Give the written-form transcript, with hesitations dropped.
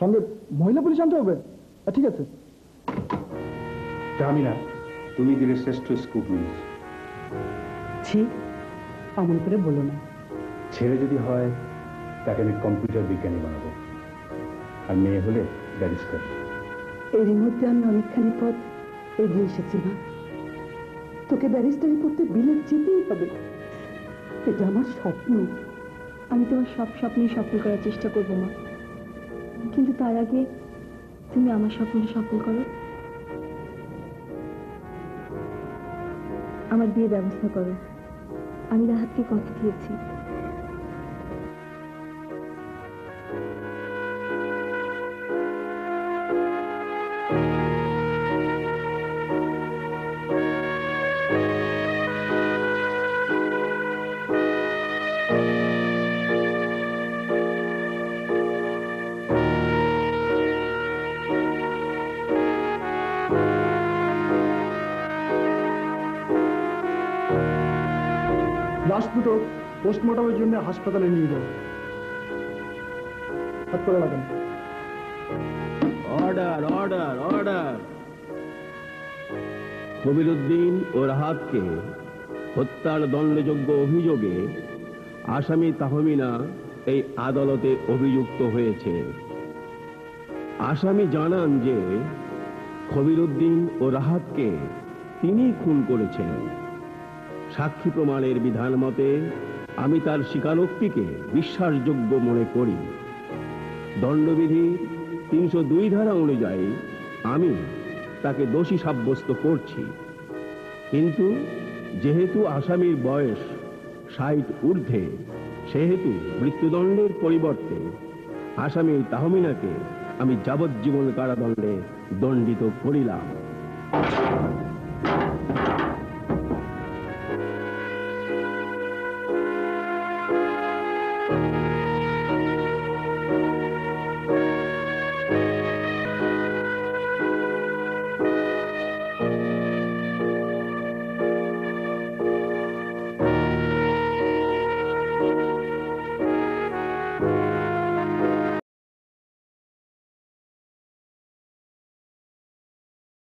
সঙ্গে মহিলা পুলিশ আনতে হবে? ঠিক আছে। জামিনা, তুমি দিলে শ্রেষ্ঠ স্কুপ নিউজ। ছি, অমন করে বলো না। ছেলে যদি হয় তাকে আমি কম্পিউটার বিজ্ঞানী বানাবো, আর মেয়ে হলে ব্যারিস্টার। এরই মধ্যে আমি অনেকখানি পথ এগিয়ে এসেছি মা। তোকে ব্যারিস্টারি করতে বিলেত যেতেই হবে, এটা আমার স্বপ্ন। আমি তোমার সব স্বপ্নই সফল করার চেষ্টা করবো মা, কিন্তু তার আগে তুমি আমার স্বপ্নটা সফল করো। আমার বিয়ের ব্যবস্থা করো। আমি রাহাতকে কথা দিয়েছি। লাশ দুটো পোস্টমর্টমের জন্য হাসপাতালে নিয়ে যাও। হাত করে লাগান। Order order order. কবিরউদ্দিন ও রাহাতকে হত্যার দণ্ডযোগ্য অভিযোগে আসামি তাহমিনা এই আদালতে অভিযুক্ত হয়েছে। আসামি জানান যে কবিরউদ্দিন ও রাহাতকে তিনি খুন করেছেন। সাক্ষী প্রমাণের বিধান মতে আমি তার স্বীকারোক্তিকে বিশ্বাসযোগ্য মনে করি। দণ্ডবিধি 302 ধারা অনুযায়ী আমি তাকে দোষী সাব্যস্ত করছি, কিন্তু যেহেতু আসামির বয়স 60 ঊর্ধ্বে, সেহেতু মৃত্যুদণ্ডের পরিবর্তে আসামি তাহমিনাকে আমি যাবজ্জীবন কারাদণ্ডে দণ্ডিত করিলাম।